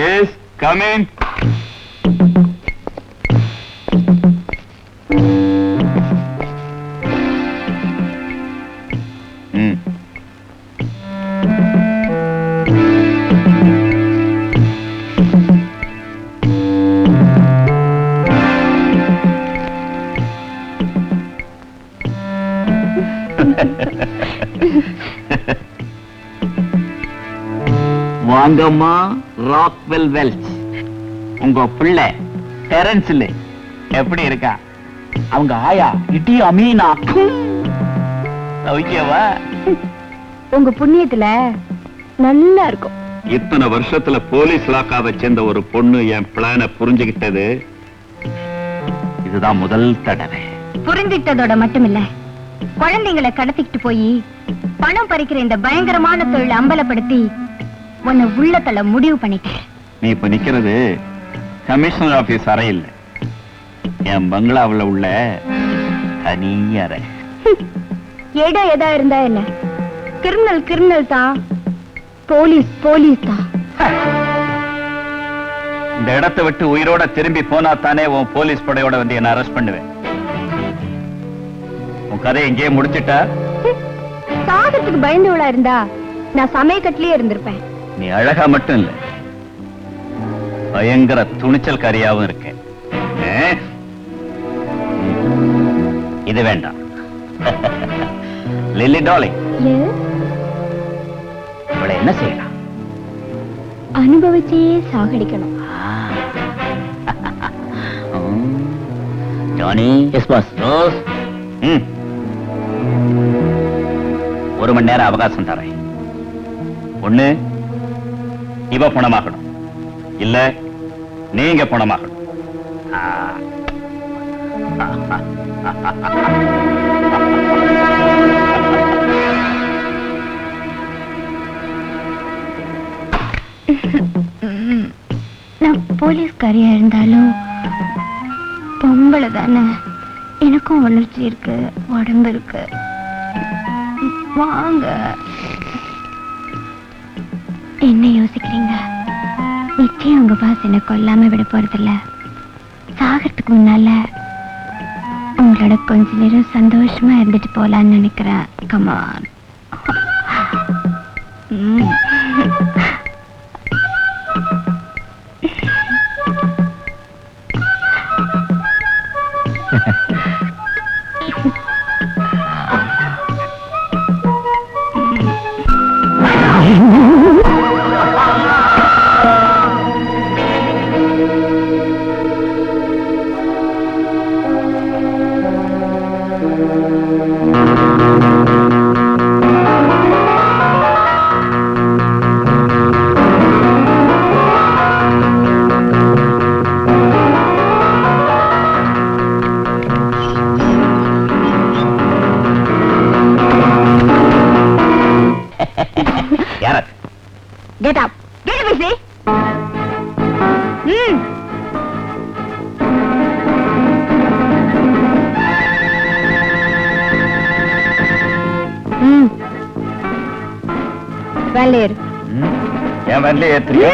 S, come in. வாங்கம்மா Rockwell Welsh. உங்க பிள்ளை டெரன்ஸ் எப்படி இருக்கா? அவங்க ஆயா இடி அமீனா ஓகேவா? உங்க புண்ணியத்துல நல்லா இருக்கும். இத்தனை வருஷத்துல போலீஸ் லாக்காவை சேர்ந்த ஒரு பொண்ணு என் பிளான புரிஞ்சுகிட்டது இதுதான் முதல் தடவை. புரிஞ்சிட்டதோட மட்டும் இல்ல, குழந்தைங்களை கடத்திக்கிட்டு போய் பணம் பறிக்கிற இந்த பயங்கரமான தொழில் அம்பலப்படுத்தி உன்னை உள்ளத்தல முடிவு பண்ணிட்டேன். நீ இப்ப நிக்கிறது கமிஷனர் ஆபீஸ் அறை இல்ல, என் பங்களாவில் உள்ள தனி அறை. இடம் எதா இருந்தா என்ன, கிரிமினல் கிரிமினல் தான், போலீஸ் போலீஸ் தான். இந்த இடத்தை விட்டு உயிரோட திரும்பி போனா தானே உன் போலீஸ் படையோட வந்து என்ன அரெஸ்ட் பண்ணுவேன். உன் கதை எங்கேயே முடிச்சிட்டா? சாகத்துக்கு பயந்தவளா இருந்தா நான் சமயக்கட்டிலே இருந்திருப்பேன். நீ அழகா மட்டும் இல்ல, பயங்கர துணிச்சல் காரியாவும் இருக்கேன். இது வேண்டாம். லில்லி டார்லிங், இவளை என்ன செய்யலாம்? அனுபவிச்சே சாகடிக்கணும். Johnny, yes boss. ரோஸ், ஒரு மணி நேரம் அவகாசம் தரேன். ஒண்ணு இவ பணமாகணும், இல்ல நீங்க பணமாகணும். நான் போலீஸ்காரியா இருந்தாலும் பொம்பளை தானே, எனக்கும் வளர்ச்சி இருக்கு, உடம்பு இருக்கு. வாங்க. என்ன யோசிக்கிறீங்க? நிச்சயம் உங்க பாஸ் என்ன கொல்லாம விட போறதில்ல. சாகறதுக்கு முன்னால உங்களோட கொஞ்ச நேரம் சந்தோஷமா இருந்துட்டு போலான்னு நினைக்கிறேன். Come on. Get up. Get up, busy. Valer. ஏன் வரல ஏத்துறியா?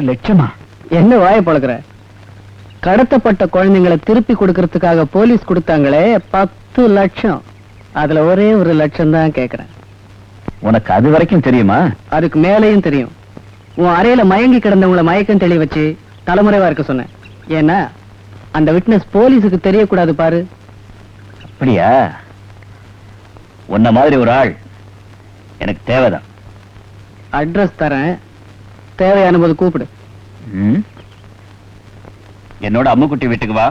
1,00,000? என்ன வாய பழக்கிற? கடத்தப்பட்ட குழந்தைங்களை திருப்பி கொடுக்கறதுக்காக போலீஸ் கொடுத்தாங்களே 10 லட்சம். அதுல ஒரே 1 லட்சம் தான் கேக்குறேன். உனக்கு அது வரைக்கும் தெரியுமா? அதுக்கு மேலேயும் தெரியும். உன் அறையில மயங்கி கிடந்தவங்களை மயக்கம் தெளி வச்சு தலைமுறைவா இருக்க சொன்னேன். ஏன்னா அந்த விட்னஸ் போலீஸுக்கு தெரியக்கூடாது பாரு. அப்படியா? உன்ன மாதிரி ஒரு ஆள் எனக்கு தேவைதான். அட்ரஸ் தரேன், தேவையான போது கூப்பிடு. என்னோட அம்முக்குட்டி வீட்டுக்கு வா,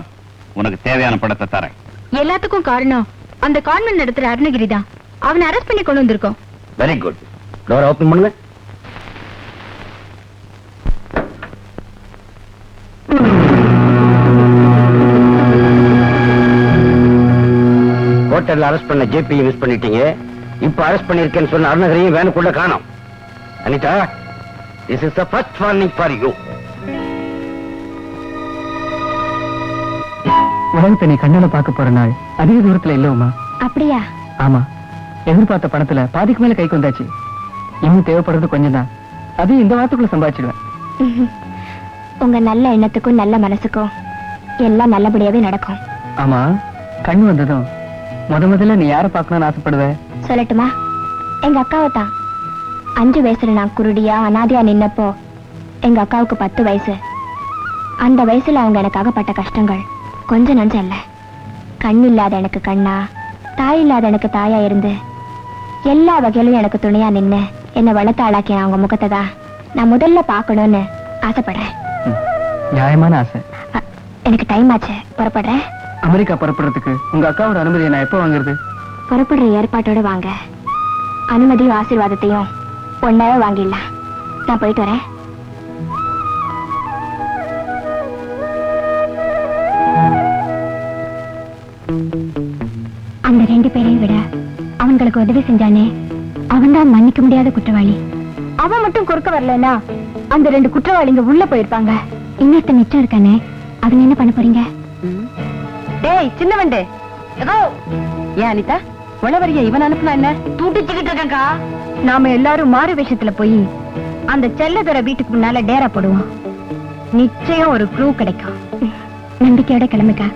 உனக்கு தேவையான படத்தை தரேன். எல்லாத்துக்கும் காரணம் அந்த கான்வென்ட் நடத்துற அருணகிரி தான். அவனை அரெஸ்ட் பண்ணி கொண்டு வந்திருக்கோம். Very good. டோர் ஓபன் பண்ணுங்க. ஹோட்டல்ல அரெஸ்ட் பண்ண ஜேபி மிஸ் பண்ணிட்டீங்க. இப்ப அரெஸ்ட் பண்ணிருக்கேன்னு சொன்ன அருணகிரியும் வேனுக்குள்ள காணோம். Anitha, this is the first warning for you. உலகத்தை நீ கண்ணால பார்க்க போற நாள் அதிக தூரத்துல இல்லவுமா? அப்படியா? ஆமா, எதிர்பார்த்த பணத்துல பாதிக்கு மேல கைக்கு வந்தாச்சு. இன்னும் தேவைப்படுறது கொஞ்சம் தான். அதையும் இந்த வாரத்துக்குள்ள சம்பாதிச்சிடுவேன். உங்க நல்ல எண்ணத்துக்கும் நல்ல மனசுக்கும் எல்லாம் நல்லபடியாவே நடக்கும். ஆமா, கண்ணு வந்ததும் முதல்ல நீ யார பார்க்கணும்னு ஆசைப்படுவ? சொல்லட்டுமா? எங்க அக்காவை தான். 5 வயசுல நான் குருடியா அனாதையா நின்னப்போ எங்க அக்காவுக்கு 10 வயசு. அந்த வயசுல அவங்க எனக்கு அகப்பட்ட கஷ்டங்கள் கொஞ்சம் நஞ்சம் இல்ல. கண் இல்லாத எனக்கு கண்ணா, தாய் இல்லாத எனக்கு தாயா இருந்து எல்லா வகையிலும் எனக்கு துணையா நின்னு என்னை வளர்த்த ஆளாக்கின அவங்க முகத்தை தான் நான் முதல்ல பார்க்கணும்னு ஆசைப்படுறேன். நியாயமான ஆசை. எனக்கு டைம் ஆச்சு, புறப்படுறேன். அமெரிக்கா புறப்படுறதுக்கு உங்க அக்காவோட அனுமதியை நான் எப்ப வாங்குறது? புறப்படுற ஏற்பாட்டோட வாங்க. அனுமதியும் ஆசீர்வாதத்தையும் ஒன்னாவே வாங்கிடலாம். நான் போயிட்டு வரேன். அந்த 2 பேரையும் விட அவங்களுக்கு உதவி செஞ்சானே, அவன் தான் மன்னிக்க முடியாத குற்றவாளி. அவன் மட்டும் குறுக்க வரலன்னா அந்த 2 குற்றவாளிங்க உள்ள போயிருப்பாங்க. இன்னொருத்த மிச்சம் இருக்கானே, அதுல என்ன பண்ண போறீங்க? டேய் சின்னவண்டே, ஏதோ ஏன் அனிதா உளவரிய இவன் அனுப்புனா என்ன தூட்டிச்சுக்கிட்டு இருக்கா? நாம எல்லாரும் மாறு வேஷத்துல போய் அந்த செல்லதுரை வீட்டுக்கு முன்னால டேரா போடுவோம். நிச்சயம் ஒரு க்ளூ கிடைக்கும். நம்பிக்கையோட கிளம்புங்க.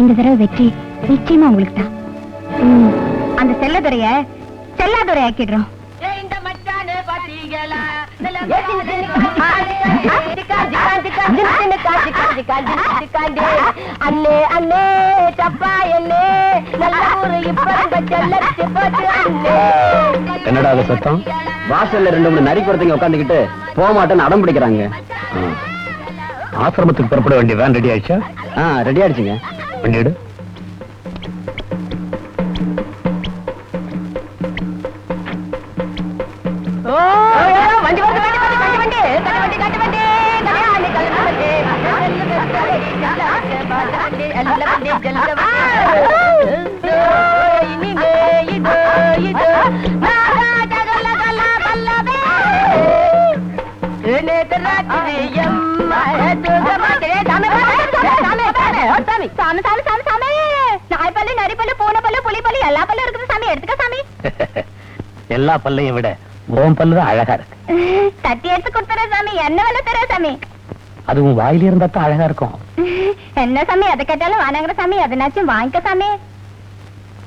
இந்த தடவை வெற்றி நிச்சயமா உங்களுக்கு தான். அந்த செல்லதுரைய செல்லாதுரை ஆக்கிடுறோம். அண்ணே அண்ணே சப்பா என்னே நல்ல ஊரு என்னடா அது சத்தம்? வாசல்ல 2 நரி குறத்தைங்க உட்காந்துக்கிட்டு போக மாட்டேன்னு அடம் பிடிக்கிறாங்க. ஆசிரமத்துக்கு புறப்பட வேண்டிய வேன் ரெடி ஆயிடுச்சா? ரெடி ஆயிடுச்சுங்க. பண்ணிடு. வண்டி வந்து வண்டி வந்து கட்டு வண்டி கட்டு வண்டி கட்டு வண்டி நாய்பல்லு நரிப்பல்லு பூனைப்பல்லு புலிப்பல்லு எல்லா பல்லும் இருக்குது சாமி. எடுத்துக்க சாமி. எல்லா பல்லையும் விட உன் பல்லு தான் அழகா இருக்கு. தட்டி எடுத்து கொடுத்துற சாமி. என்ன வேலை தர சாமி? அதுவும் வாயில இருந்தா தான் அழகா இருக்கும். என்ன சாமி அதை கேட்டாலும் வானங்கிற சாமி? அதனாச்சும் வாங்கிக்க சாமி.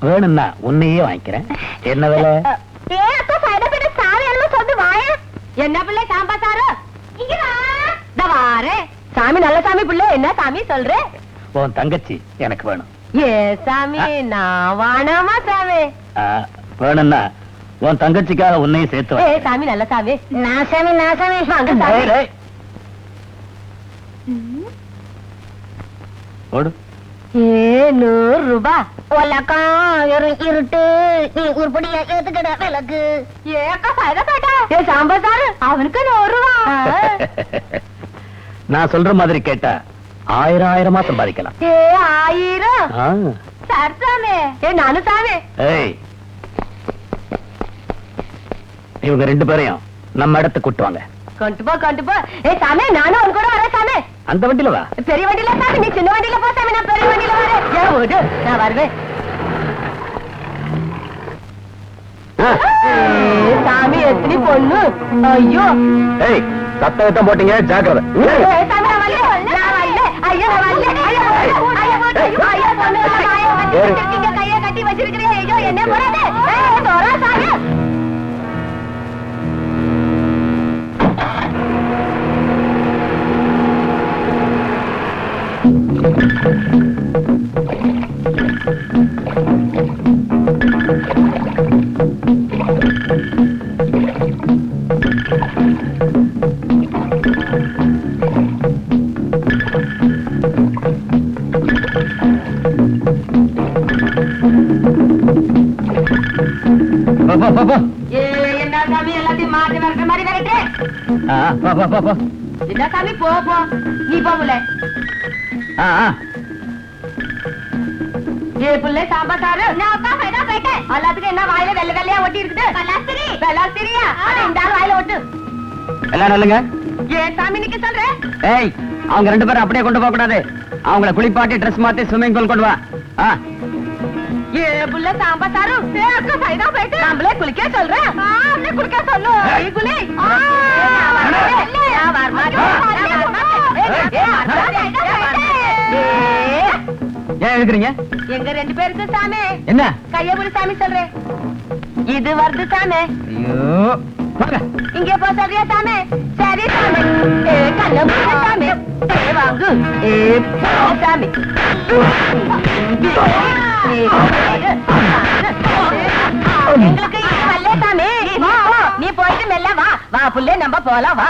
வேணும்னா உன்னையே வாங்கிக்கிறேன். என்ன வேலை? என்ன பிள்ளை சாம்பா சாரு சாமி? நல்ல சாமி பிள்ளை. என்ன சாமி சொல்ற? உன் தங்கச்சி எனக்கு வேணும். ஏ சாமி நான் வானாமா சாமி? வேணும்னா உன் தங்கச்சிக்காக உன்னையும் சேர்த்து ஏ சாமி நல்ல சாமி. நான் சாமி நான் சாமி. வாங்க சாமி. ஓடு. 100 ரூபாய். உலகம் இருட்டு, நீ உருப்படியா ஏத்துக்கிட விளக்கு. ஏக்கா சாயதா பேட்டா. ஏ சாம்பா சாரு அவனுக்கு 100 ரூபாய். நான் சொல்ற மாதிரி கேட்டா 1000 சம்பாதிக்கலாம். ஏ 1000 சார் சாமி. ஏ நானும் சாமி. ஏய், இவங்க 2 பேரையும் நம்ம இடத்துக்கு கூட்டுவாங்க. கொண்டு போ. ஏ சாமி நானும் உன் கூட வரேன் சாமி. அந்த வண்டியில வா. பெரிய வண்டியில சாமி, நீ சின்ன வண்டியில போ சாமி. நான் பெரிய வண்டியில வரேன். ஏ ஓடு, நான் வருவேன். சாமி எத்தனை பொண்ணு. ஐயோ ஏய், சத்தம் போட்டீங்க ஜாக்கிரதை. கைய கட்டி வச்சிருக்கிறேன். என்ன போறாது? என்ன சாமி எல்லாத்தையும் மாற்றி வர்ற மாதிரி வரட்டேன். என்ன சாமி போ போ, நீ போகல. ஏ புள்ள சாம்பார் சாரு நான் அப்பா ஃபைனா போயிட்டேன். எல்லாத்துக்கும் என்ன வாயில வெள்ளை வெள்ளையா ஒட்டி இருக்குது? பலாஸ்திரி. பலாஸ்திரியா? இந்த ஆள் வாயில ஒட்டு. எல்லாம் நல்லங்க. ஏ சாமி நிக்க சொல்ற? ஏய், அவங்க 2 பேரும் அப்படியே கொண்டு போக கூடாது. அவங்கள குளிப்பாட்டி ட்ரெஸ் மாத்தி ஸ்விம்மிங் பூல் கொண்டு வா. ஏ புள்ள சாம்பார் சாரு அக்கா ஃபைனா போயிட்டு நம்மளே குளிக்க சொல்றேன். நம்மளே குளிக்க சொல்லு. நீ குளி. ஏன் எழுதுறீங்க? எங்க 2 பேருக்கு சாமி என்ன கைய புடி சாமி சொல்றேன். இது வருது சாமி. ஐயோ வாங்க. இங்கே போ சொல்றியா சாமி? சரி சாமி. கண்ண புடி சாமி. வாங்கு. போ சாமி. எங்களுக்கு இது வரல சாமி. நீ போயிட்டு மெல்ல வா. வா புள்ளே நம்ம போலாம் வா.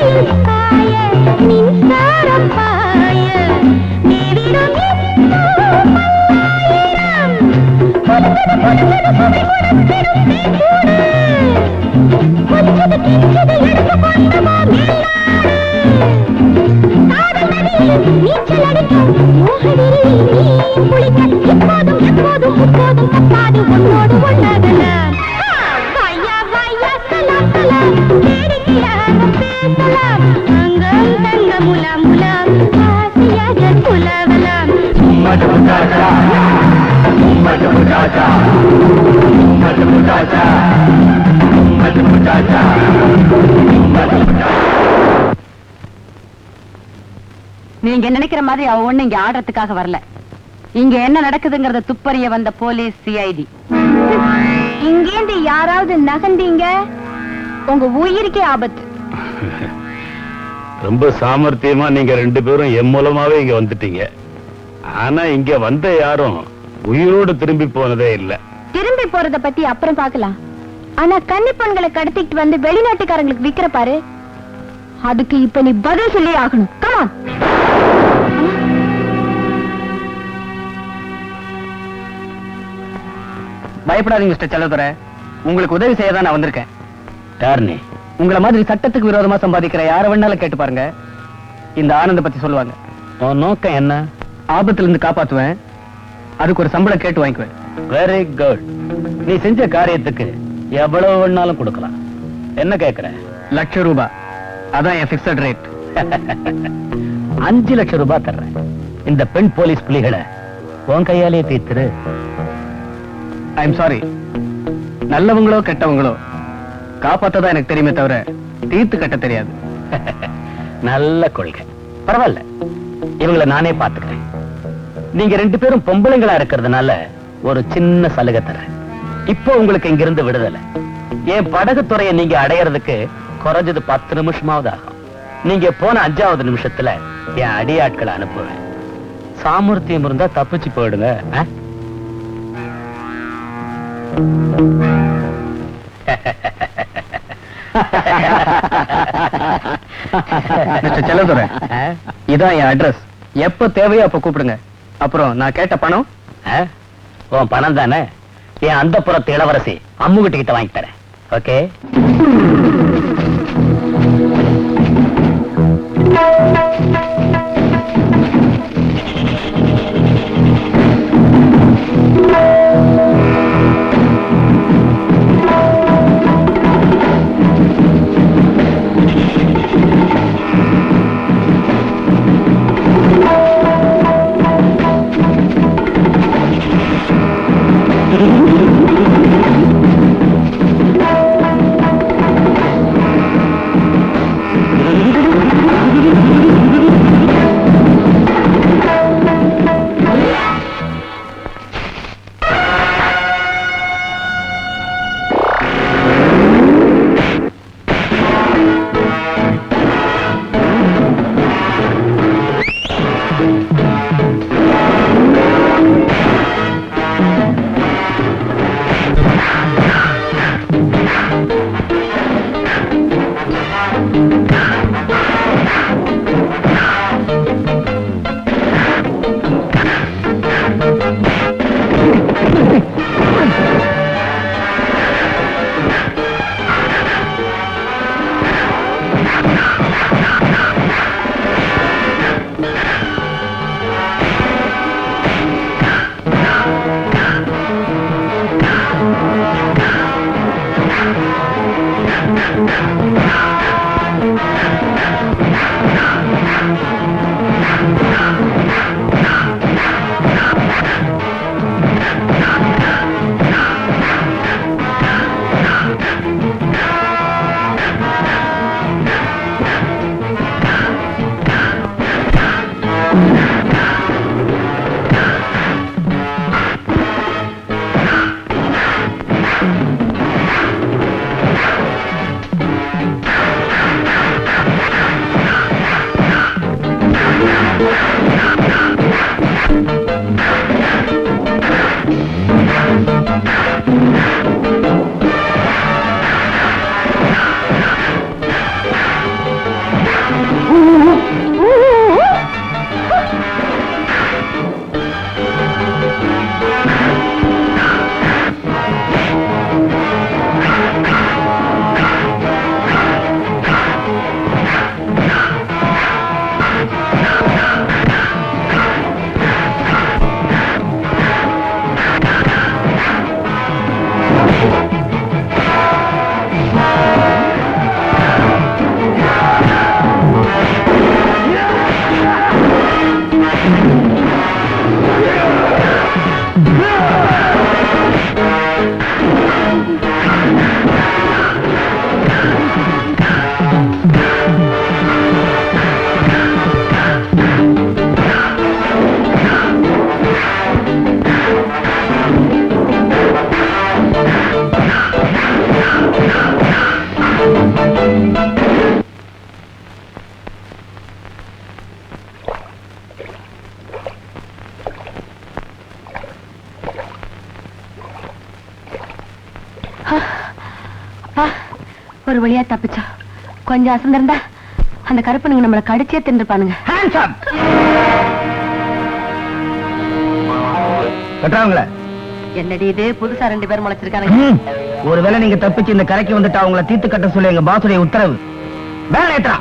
மடியில் சாய மின்சாரம் பாய தேவிடம் கொஞ்சது கிஞ்சது எடுத்து கொண்டமா நீச்சல் அடிக்க மோகடில் நீயும் குளிக்க இப்போதும் எப்போதும் முப்போதும் தப்பாது உன்னோடு ஒன்னாகலாம் வாயா வாயா சலாம் சலாம் வேடிக்கையாக பேசலாம் அங்கம் தங்க முலாம் முலாம் ஆசையாக புலவலாம் நீங்க நினைக்கிற மாதிரி அவ ஒண்ணு இங்க ஆடுறதுக்காக வரல. இங்க என்ன நடக்குதுங்கறத துப்பறிய வந்த போலீஸ் சிஐடி. இங்கேந்து யாராவது நகர்ந்தீங்க உங்க உயிருக்கே ஆபத்து. ரொம்ப சாமர்த்தியமா நீங்க ரெண்டு பேரும் என் மூலமாவே இங்க வந்துட்டீங்க. ஆனா இங்க வந்த யாரும் உயிரோடு திரும்பி போனதே இல்ல. திரும்பி போறத பத்தி அப்புறம் பார்க்கலாம். ஆனா கன்னி பெண்களை கடத்திட்டு வந்து வெளிநாட்டுக்காரங்களுக்கு விக்கிற பாரு, அதுக்கு இப்ப நீ பதில் சொல்லி ஆகணும். கமான். பயப்படாதீங்க மிஸ்டர் செல்லதுரை, உங்களுக்கு உதவி செய்ய தான் நான் வந்திருக்கேன். யார் நீ? உங்களை மாதிரி சட்டத்துக்கு விரோதமா சம்பாதிக்கிற யார வேணாலும் கேட்டு பாருங்க, இந்த ஆனந்த பத்தி சொல்லுவாங்க. உன் நோக்கம் என்ன? ஆபத்துல இருந்து காப்பாத்துவேன், அதுக்கு ஒரு சம்பளம் கேட்டு வாங்கிக்குவேன். Very good. நீ செஞ்ச காரியத்துக்கு எவ்வளவு வேணாலும் கொடுக்கலாம். என்ன கேக்குற? ₹1,00,000. அதான் என் பிக்ஸட் ரேட். 5 லட்சம் ரூபாய் தர்றேன். இந்த பெண் போலீஸ் புலிகளை உன் கையாலே தீர்த்துரு. ஐ எம் சாரி, நல்லவங்களோ கெட்டவங்களோ காப்பாத்ததான் எனக்கு தெரியுமே தவிர தீர்த்து கட்ட தெரியாது. நல்ல கொள்கை. பரவாயில்ல, இவங்களை நானே பாத்துக்கிறேன். நீங்க ரெண்டு பேரும் பொம்பளைங்களா இருக்கிறதுனால ஒரு சின்ன சலுகை தர்றேன். இப்போ உங்களுக்கு இங்கிருந்து விடுதலை. என் படகு துறையை நீங்க அடையறதுக்கு குறைஞ்சது 10 நிமிஷமாவது ஆகும். நீங்க போன 5வது நிமிஷத்துல என் அடியாட்களை அனுப்புவேன். சாமர்த்தியம் இருந்தா தப்பிச்சு போயிடுங்க. மிஸ்டர் செல்லதுரை, இதான் என் அட்ரஸ். எப்ப தேவையோ அப்ப கூப்பிடுங்க. அப்புறம் நான் கேட்ட பணம் உன் பணம் தானே? என் அந்த புறத்து இளவரசி அம்முகிட்ட கிட்ட வாங்கி தரேன். ஓகே? ஒரு வழியா தப்பிச்சோம். கொஞ்சம் அசந்திருந்தா அந்த கருப்பனுங்க நம்மளை கடிச்சே தின்றுப்பானுங்க. கட்டுறாங்களே என்னடி இது புதுசா 2 பேர் முளைச்சிருக்கானுங்க. ஒருவேளை நீங்க தப்பிச்சு இந்த கரைக்கு வந்துட்டா அவங்கள தீர்த்து கட்ட சொல்லி எங்க பாசுடைய உத்தரவு. வேலை ஏற்றா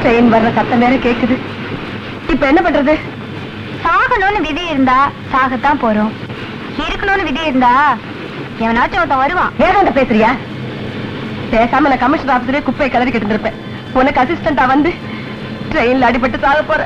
ட்ரெயின் வர்ற சத்தம் வேற கேக்குது. இப்ப என்ன பண்றது? சாகணும்னு விதி இருந்தா சாகத்தான் போறோம். இருக்கணும்னு விதி இருந்தா எவனாச்சும் ஒருத்தன் வருவான். வேதாந்த பேசுறியா? பேசாம நான் கமிஷனர் ஆபீஸ்லயே குப்பையை கிளறி கேட்டு இருப்பேன். உனக்கு அசிஸ்டண்டா வந்து ட்ரெயின்ல அடிபட்டு சாக போற.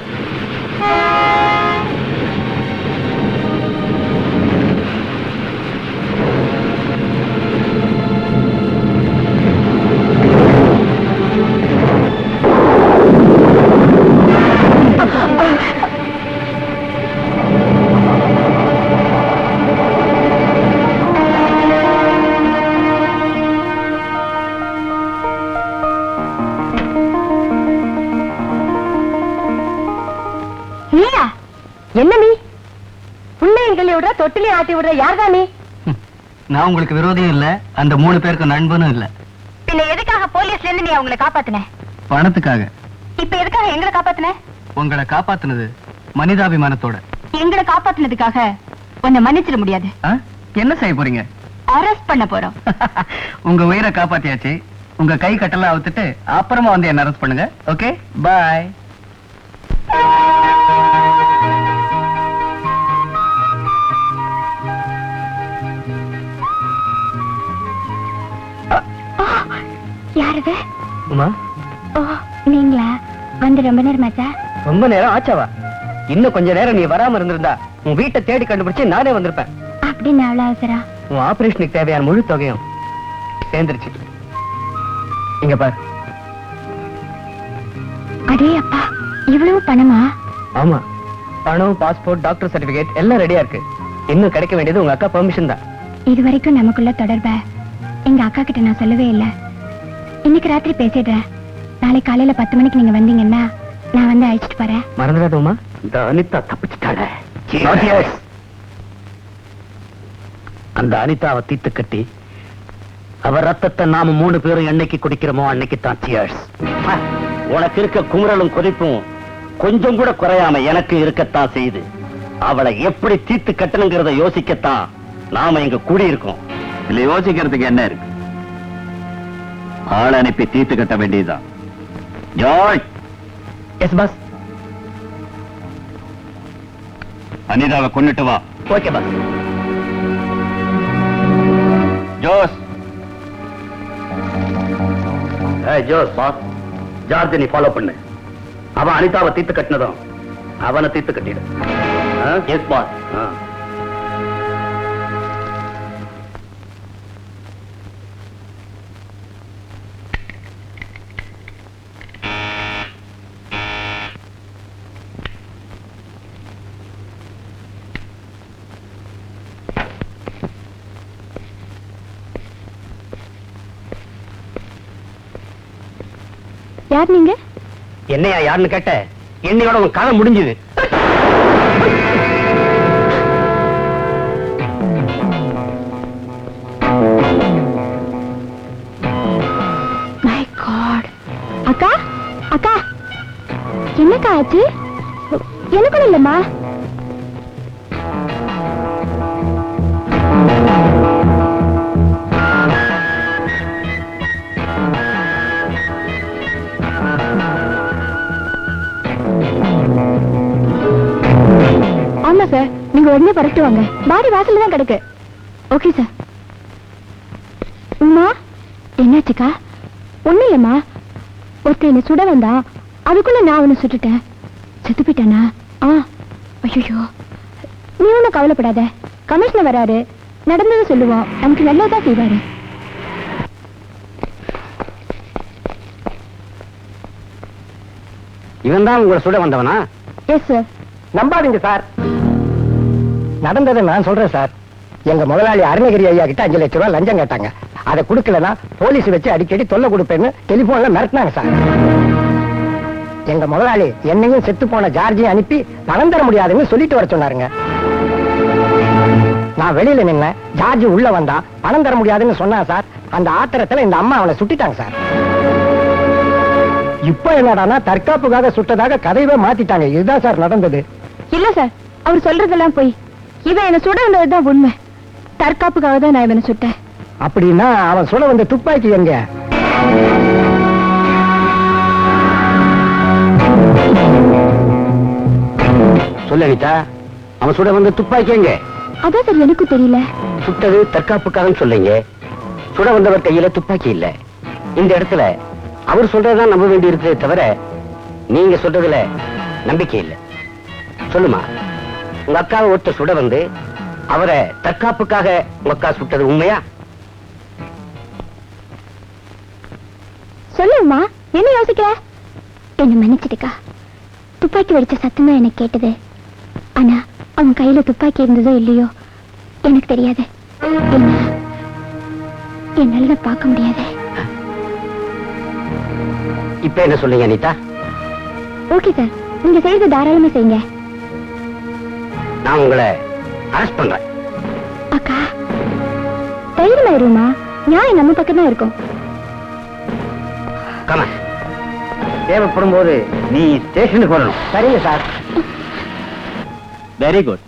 என்ன நீ உன்னையும் கிள்ளி விடுற, தொட்டிலையும் ஆட்டி விடுற, யார்தான் நீ? நான் உங்களுக்கு விரோதியும் இல்ல, அந்த 3 பேருக்கு நண்பனும் இல்ல. பின்ன எதுக்காக போலீஸ்ல இருந்து நீ அவங்களை காப்பாத்துன? பணத்துக்காக. இப்ப எதுக்காக எங்களை காப்பாத்துன? உங்களை காப்பாத்துனது மனிதாபிமானத்தோட. எங்களை காப்பாத்துனதுக்காக உன்னை மன்னிச்சிட முடியாது. என்ன செய்ய போறீங்க? அரெஸ்ட் பண்ண போறோம். உங்க உயிரை காப்பாத்தியாச்சு. உங்க கை கட்டெல்லாம் அவுத்துட்டு அப்புறமா வந்து என்ன அரெஸ்ட் பண்ணுங்க. ஓகே, பாய். யாரது? உமா, ஓ நீங்களா? வந்து ரொம்ப நேரமாச்சா? ரொம்ப நேரம் ஆச்சாவா? இன்னும் கொஞ்ச நேரம் நீ வராம இருந்திருந்தா உன் வீட்டை தேடி கண்டுபிடிச்சு நானே வந்திருப்பேன். அப்படின்னு அவ்வளவு அவசரம்? உன் ஆபரேஷனுக்கு தேவையான முழு தொகையும் சேர்ந்துருச்சு. இங்க பாரு. அடே அப்பா, இவ்வளவு பணமா? ஆமா, பணம், பாஸ்போர்ட், டாக்டர் சர்டிபிகேட் எல்லாம் ரெடியா இருக்கு. இன்னும் கிடைக்க வேண்டியது உங்க அக்கா பெர்மிஷன் தான். இது வரைக்கும் நமக்குள்ள தொடர்ப எங்க அக்கா கிட்ட நான் சொல்லவே இல்ல. இன்னைக்கு ராத்திரி பேசிடுறேன். நாளை காலையில 10 மணிக்கு நீங்க வந்தீங்கன்னா நான் வந்து அழைச்சிட்டு போறேன். மறந்துடாதோமா, இந்த அனிதா தப்பிச்சுட்டாள. அந்த அனிதாவை தீத்து கட்டி அவ ரத்தத்தை நாம 3 பேரும் என்னைக்கு குடிக்கிறோமோ அன்னைக்கு தான் சியர்ஸ். உனக்கு இருக்க குமுறலும் கொதிப்பும் கொஞ்சம் கூட குறையாம எனக்கு இருக்கத்தான் செய்யுது. அவளை எப்படி தீத்து கட்டணுங்கிறத யோசிக்கத்தான் நாம இங்க கூடியிருக்கோம். இல்ல யோசிக்கிறதுக்கு என்ன இருக்கு? ஆள் அனுப்பி தீர்த்து கட்ட வேண்டியதுதான். ஜாய். S pass. அனிதாவை கொன்னுட்டு வா. Okay boss. Jose. Jose boss, George நீ ஃபாலோ பண்ணு. அவன் அனிதாவை தீத்து கட்டினதும் அவனை தீத்து கட்டிடு. S pass. யார் நீங்க? என்னையா யாருன்னு கேட்ட? என்னையோட உன் கதை முடிஞ்சது. My God. அக்கா, அக்கா, என்னக்கா ஆச்சு? எனக்கு இல்லம்மா. ஆமா சார், நீங்க உடனே பரட்டு வாங்க. பாடி வாசல்ல தான் கிடக்கு. Okay sir. அம்மா, என்னாச்சுக்கா? ஒண்ணு இல்லம்மா, ஒருத்தன் என்ன சுட வந்தா, அதுக்குள்ள நான் அவனை சுட்டுட்டேன். செத்து போயிட்டானா? ஐயோ, நீ ஒன்னும் கவலைப்படாத. கமிஷனர் வராரு, நடந்ததை சொல்லுவோம். நமக்கு நல்லதா செய்வாரு. இவன் தான் உங்களை சுட வந்தவனா? Yes sir. நம்பாதீங்க சார், நடந்ததை நான் சொல்றேன் சார். எங்க முதலாளி அருணகிரி ஐயா கிட்ட 5 லட்சம் ரூபாய் லஞ்சம் கேட்டாங்க. அதை கொடுக்கலன்னா போலீஸ் வச்சு அடிக்கடி தொல்லை கொடுப்பேன்னு டெலிபோன்ல மிரட்டினாங்க சார். எங்க முதலாளி என்னையும் செத்து போன ஜார்ஜையும் அனுப்பி பணம் தர முடியாதுன்னு சொல்லிட்டு வர சொன்னாருங்க. நான் வெளியில நின்ன ஜார்ஜ் உள்ள வந்தா பணம் தர முடியாதுன்னு சொன்னா சார். அந்த ஆத்திரத்துல இந்த அம்மா அவனை சுட்டிட்டாங்க சார். இப்ப என்னடானா தற்காப்புக்காக சுட்டதாக கதையவே மாத்திட்டாங்க. இதுதான் சார் நடந்தது. இல்ல சார், அவர் சொல்றதெல்லாம் போய். இவன் என்ன சுட வந்ததுதான் உண்மை. தற்காப்புக்காக தான் நான் இவனை சுட்டேன். அப்படின்னா அவன் சுட வந்த துப்பாக்கி எங்க? சொல்ல அனிதா, அவன் சுட வந்து துப்பாக்கி எங்க? அதான் சார் எனக்கும் தெரியல. சுட்டது தற்காப்புக்காக சொல்லுங்க. சுட வந்தவர் கையில துப்பாக்கி இல்ல. இந்த இடத்துல அவர் சொல்றதுதான் நம்ப வேண்டி இருக்கே தவிர நீங்க சொல்றதுல நம்பிக்கை இல்ல. சொல்லுமா, உங்க அக்காவை ஒருத்த சுட வந்து அவரை தற்காப்புக்காக உங்க அக்கா சுட்டது உண்மையா? சொல்லுமா, என்ன யோசிக்கிற? என்ன மன்னிச்சிட்டுக்கா. துப்பாக்கி வெடிச்ச சத்தம் தான் எனக்கு கேட்டது. ஆனா அவன் கையில துப்பாக்கி இருந்ததோ இல்லையோ எனக்கு தெரியாது. என்னால பார்க்க முடியாது. இப்ப என்ன சொல்லுங்க அனிதா? ஓகே சார், நீங்க செய்யறது தாராளமா செய்யுங்க. நான் உங்களை அரெஸ்ட் பண்றேன். அக்கா தைரியமாயிருமா? நியாயம் நம்ம பக்கம் தான் இருக்கும். கமா, தேவைப்படும் போது நீ ஸ்டேஷனுக்கு வரணும். சரிங்க சார். Very good.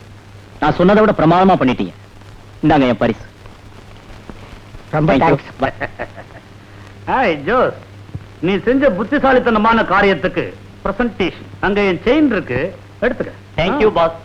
நான் சொன்னதை விட பிரமாதமா பண்ணிட்டீங்க. இந்தாங்க என் பரிசு. ரொம்ப தேங்க்ஸ். ஹாய் ஜோஸ், நீ செஞ்ச புத்திசாலித்தனமான காரியத்துக்கு பிரசன்டேஷன். அங்க என் செயின் இருக்கு, எடுத்துக்க. Thank you boss.